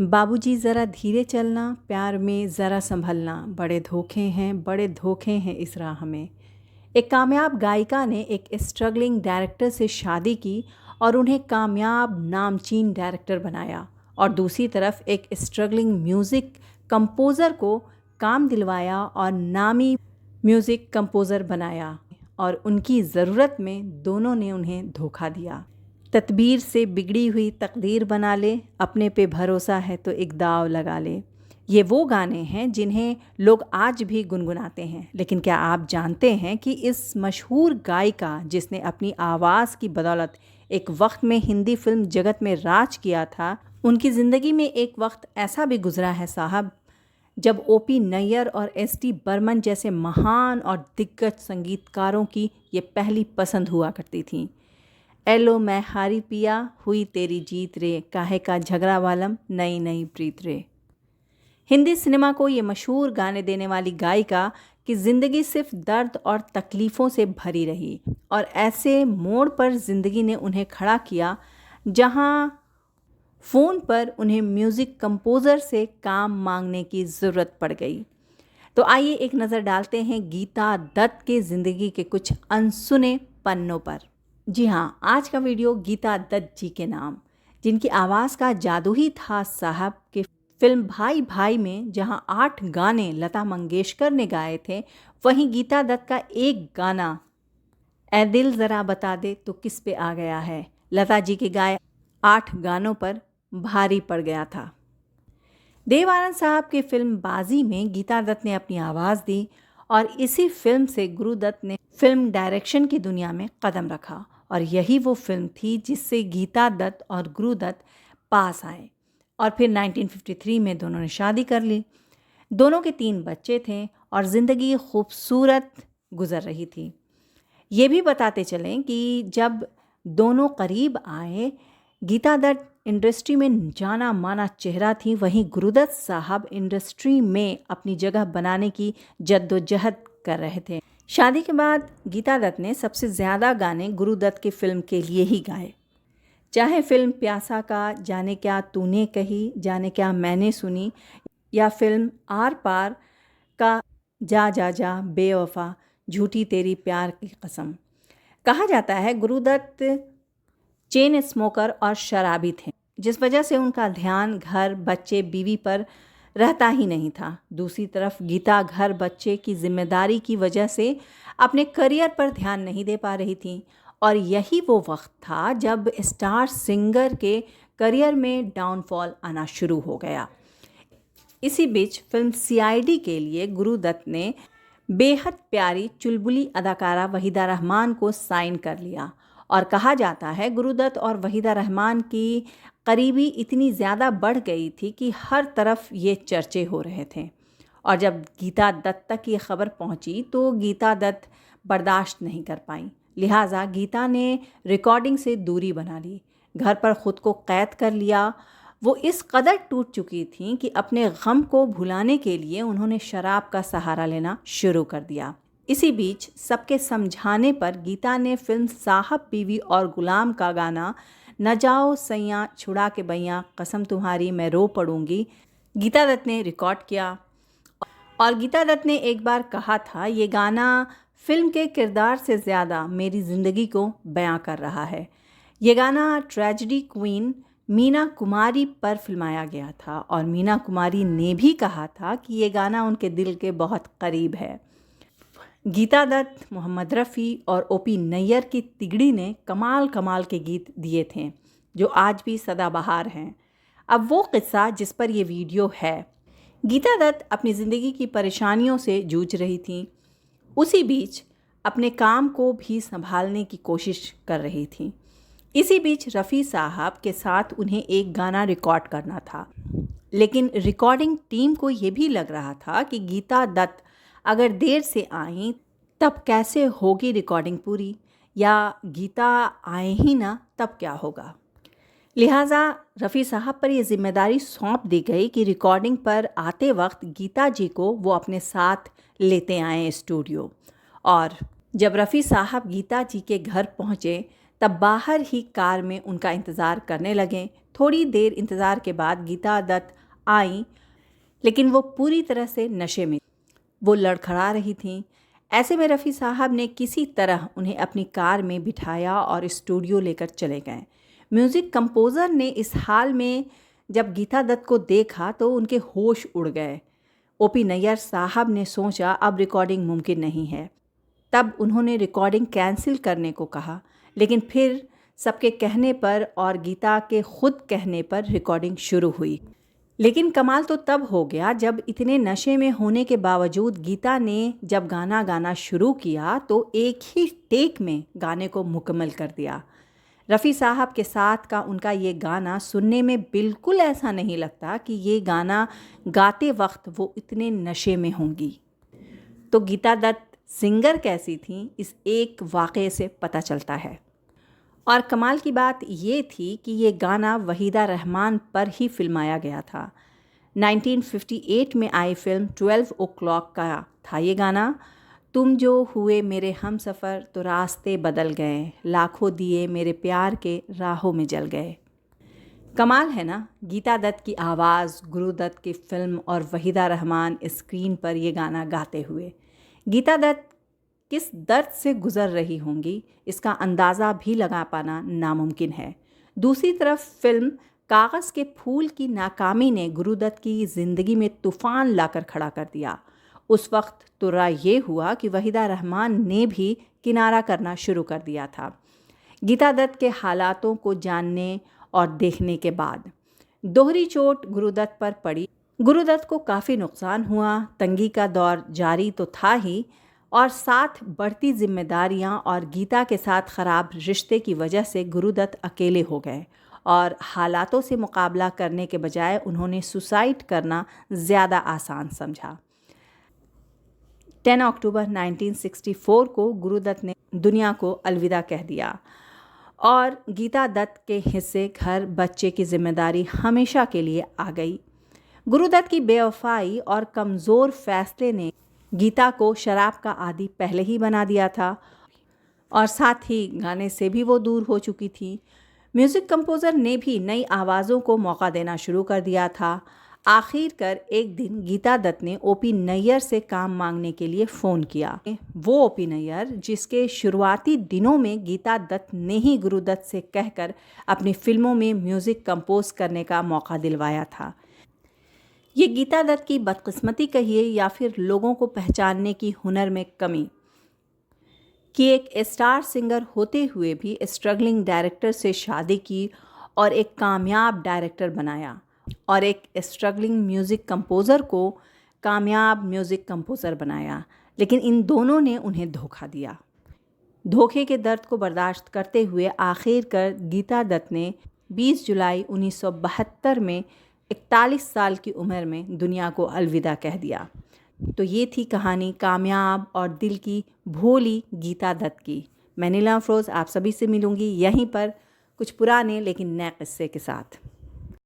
बाबूजी ज़रा धीरे चलना, प्यार में ज़रा संभलना, बड़े धोखे हैं इस राह में। एक कामयाब गायिका ने एक स्ट्रगलिंग डायरेक्टर से शादी की और उन्हें कामयाब नामचीन डायरेक्टर बनाया, और दूसरी तरफ एक स्ट्रगलिंग म्यूज़िक कंपोज़र को काम दिलवाया और नामी म्यूज़िक कंपोज़र बनाया, और उनकी ज़रूरत में दोनों ने उन्हें धोखा दिया। तदबीर से बिगड़ी हुई तकदीर बना ले, अपने पे भरोसा है तो एक दाव लगा ले। ये वो गाने हैं जिन्हें लोग आज भी गुनगुनाते हैं, लेकिन क्या आप जानते हैं कि इस मशहूर गायिका जिसने अपनी आवाज़ की बदौलत एक वक्त में हिंदी फिल्म जगत में राज किया था, उनकी ज़िंदगी में एक वक्त ऐसा भी गुजरा है साहब जब ओपी नैयर और एस.डी. बर्मन जैसे महान और दिग्गज संगीतकारों की ये पहली पसंद हुआ करती थी। एलो मैं हारी पिया, हुई तेरी जीत रे, काहे का झगड़ा वालम, नई नई प्रीत रे। हिंदी सिनेमा को ये मशहूर गाने देने वाली गायिका की ज़िंदगी सिर्फ दर्द और तकलीफ़ों से भरी रही, और ऐसे मोड़ पर ज़िंदगी ने उन्हें खड़ा किया जहां फ़ोन पर उन्हें म्यूज़िक कंपोज़र से काम मांगने की ज़रूरत पड़ गई। तो आइए एक नज़र डालते हैं गीता दत्त के ज़िंदगी के कुछ अनसुने पन्नों पर। जी हाँ, आज का वीडियो गीता दत्त जी के नाम, जिनकी आवाज़ का जादू ही था साहब के फिल्म भाई भाई में जहां 8 गाने लता मंगेशकर ने गाए थे, वहीं गीता दत्त का एक गाना ए दिल ज़रा बता दे तो किस पे आ गया है, लता जी के गाए 8 गानों पर भारी पड़ गया था। देव आनंद साहब के फिल्म बाजी में गीता दत्त ने अपनी आवाज़ दी, और इसी फिल्म से गुरु दत्त ने फिल्म डायरेक्शन की दुनिया में कदम रखा, और यही वो फिल्म थी जिससे गीता दत्त और गुरु दत्त पास आए, और फिर 1953 में दोनों ने शादी कर ली। दोनों के 3 बच्चे थे और ज़िंदगी खूबसूरत गुजर रही थी। ये भी बताते चलें कि जब दोनों करीब आए, गीता दत्त इंडस्ट्री में जाना माना चेहरा थी, वहीं गुरुदत्त साहब इंडस्ट्री में अपनी जगह बनाने की जद्दोजहद कर रहे थे। शादी के बाद गीता दत्त ने सबसे ज़्यादा गाने गुरुदत्त की फ़िल्म के लिए ही गाए, चाहे फिल्म प्यासा का जाने क्या तूने कही, जाने क्या मैंने सुनी, या फिल्म आर पार का जा जा जा बेवफा, झूठी तेरी प्यार की कसम। कहा जाता है गुरुदत्त चेन स्मोकर और शराबी थे, जिस वजह से उनका ध्यान घर, बच्चे, बीवी पर रहता ही नहीं था। दूसरी तरफ गीता घर बच्चे की जिम्मेदारी की वजह से अपने करियर पर ध्यान नहीं दे पा रही थी, और यही वो वक्त था जब स्टार सिंगर के करियर में डाउनफॉल आना शुरू हो गया। इसी बीच फिल्म सीआईडी के लिए गुरु दत्त ने बेहद प्यारी चुलबुली अदाकारा वहीदा रहमान को साइन कर लिया, और कहा जाता है गुरुदत्त और वहीदा रहमान की करीबी इतनी ज़्यादा बढ़ गई थी कि हर तरफ ये चर्चे हो रहे थे। और जब गीता दत्त तक ये खबर पहुंची तो गीता दत्त बर्दाश्त नहीं कर पाई, लिहाजा गीता ने रिकॉर्डिंग से दूरी बना ली, घर पर ख़ुद को कैद कर लिया। वो इस कदर टूट चुकी थीं कि अपने गम को भुलाने के लिए उन्होंने शराब का सहारा लेना शुरू कर दिया। इसी बीच सबके समझाने पर गीता ने फिल्म साहब बीवी और गुलाम का गाना न जाओ सैया छुड़ा के बैया, कसम तुम्हारी मैं रो पड़ूंगी, गीता दत्त ने रिकॉर्ड किया। और गीता दत्त ने एक बार कहा था, ये गाना फिल्म के किरदार से ज़्यादा मेरी ज़िंदगी को बयां कर रहा है। ये गाना ट्रेजेडी क्वीन मीना कुमारी पर फिल्माया गया था, और मीना कुमारी ने भी कहा था कि ये गाना उनके दिल के बहुत करीब है। गीता दत्त, मोहम्मद रफ़ी और ओपी नैयर की तिगड़ी ने कमाल कमाल के गीत दिए थे जो आज भी सदाबहार हैं। अब वो किस्सा जिस पर ये वीडियो है। गीता दत्त अपनी ज़िंदगी की परेशानियों से जूझ रही थी, उसी बीच अपने काम को भी संभालने की कोशिश कर रही थी। इसी बीच रफ़ी साहब के साथ उन्हें एक गाना रिकॉर्ड करना था, लेकिन रिकॉर्डिंग टीम को ये भी लग रहा था कि गीता दत्त अगर देर से आईं तब कैसे होगी रिकॉर्डिंग पूरी, या गीता आए ही ना तब क्या होगा। लिहाजा रफ़ी साहब पर यह जिम्मेदारी सौंप दी गई कि रिकॉर्डिंग पर आते वक्त गीता जी को वो अपने साथ लेते आए स्टूडियो। और जब रफ़ी साहब गीता जी के घर पहुँचे तब बाहर ही कार में उनका इंतज़ार करने लगे। थोड़ी देर इंतज़ार के बाद गीता दत्त आईं, लेकिन वो पूरी तरह से नशे में वो लड़खड़ा रही थीं। ऐसे में रफ़ी साहब ने किसी तरह उन्हें अपनी कार में बिठाया और स्टूडियो लेकर चले गए। म्यूज़िक कंपोज़र ने इस हाल में जब गीता दत्त को देखा तो उनके होश उड़ गए। ओपी नैयर साहब ने सोचा अब रिकॉर्डिंग मुमकिन नहीं है। तब उन्होंने रिकॉर्डिंग कैंसिल करने को कहा, लेकिन फिर सबके कहने पर और गीता के खुद कहने पर रिकॉर्डिंग शुरू हुई। लेकिन कमाल तो तब हो गया जब इतने नशे में होने के बावजूद गीता ने जब गाना गाना शुरू किया तो एक ही टेक में गाने को मुकम्मल कर दिया। रफ़ी साहब के साथ का उनका ये गाना सुनने में बिल्कुल ऐसा नहीं लगता कि ये गाना गाते वक्त वो इतने नशे में होंगी। तो गीता दत्त सिंगर कैसी थीं, इस एक वाक़े से पता चलता है। और कमाल की बात ये थी कि ये गाना वहीदा रहमान पर ही फिल्माया गया था। 1958 में आई फिल्म 12 o'clock का था ये गाना। तुम जो हुए मेरे हमसफ़र तो रास्ते बदल गए, लाखों दिए मेरे प्यार के राहों में जल गए। कमाल है ना, गीता दत्त की आवाज़, गुरु दत्त की फिल्म और वहीदा रहमान स्क्रीन पर ये गाना गाते हुए। गीता दत्त किस दर्द से गुज़र रही होंगी, इसका अंदाज़ा भी लगा पाना नामुमकिन है। दूसरी तरफ फिल्म कागज़ के फूल की नाकामी ने गुरु दत्त की ज़िंदगी में तूफ़ान लाकर खड़ा कर दिया। उस वक्त तुर्रा ये हुआ कि वहीदा रहमान ने भी किनारा करना शुरू कर दिया था। गीता दत्त के हालातों को जानने और देखने के बाद दोहरी चोट गुरु दत्त पर पड़ी। गुरु दत्त को काफ़ी नुकसान हुआ, तंगी का दौर जारी तो था ही, और साथ बढ़ती जिम्मेदारियां और गीता के साथ ख़राब रिश्ते की वजह से गुरु दत्त अकेले हो गए और हालातों से मुकाबला करने के बजाय उन्होंने सुसाइड करना ज़्यादा आसान समझा। 10 अक्टूबर 1964 को गुरु दत्त ने दुनिया को अलविदा कह दिया और गीता दत्त के हिस्से घर बच्चे की जिम्मेदारी हमेशा के लिए आ गई। गुरु दत्त की बेवफाई और कमज़ोर फैसले ने गीता को शराब का आदी पहले ही बना दिया था और साथ ही गाने से भी वो दूर हो चुकी थी। म्यूज़िक कंपोज़र ने भी नई आवाज़ों को मौका देना शुरू कर दिया था। आखिरकार एक दिन गीता दत्त ने ओपी नैयर से काम मांगने के लिए फ़ोन किया। वो ओपी नैयर जिसके शुरुआती दिनों में गीता दत्त ने ही गुरु दत्त से कहकर अपनी फिल्मों में म्यूज़िक कंपोज करने का मौका दिलवाया था। ये गीता दत्त की बदकिस्मती कहिए या फिर लोगों को पहचानने की हुनर में कमी कि एक स्टार सिंगर होते हुए भी स्ट्रगलिंग डायरेक्टर से शादी की और एक कामयाब डायरेक्टर बनाया और एक स्ट्रगलिंग म्यूज़िक कंपोज़र को कामयाब म्यूज़िक कंपोज़र बनाया, लेकिन इन दोनों ने उन्हें धोखा दिया। धोखे के दर्द को बर्दाश्त करते हुए आखिरकार गीता दत्त ने 20 जुलाई 1972 में 41 साल की उम्र में दुनिया को अलविदा कह दिया। तो ये थी कहानी कामयाब और दिल की भोली गीता दत्त की। मैं नीलम अफरोज़ आप सभी से मिलूँगी यहीं पर कुछ पुराने लेकिन नए किस्से के साथ।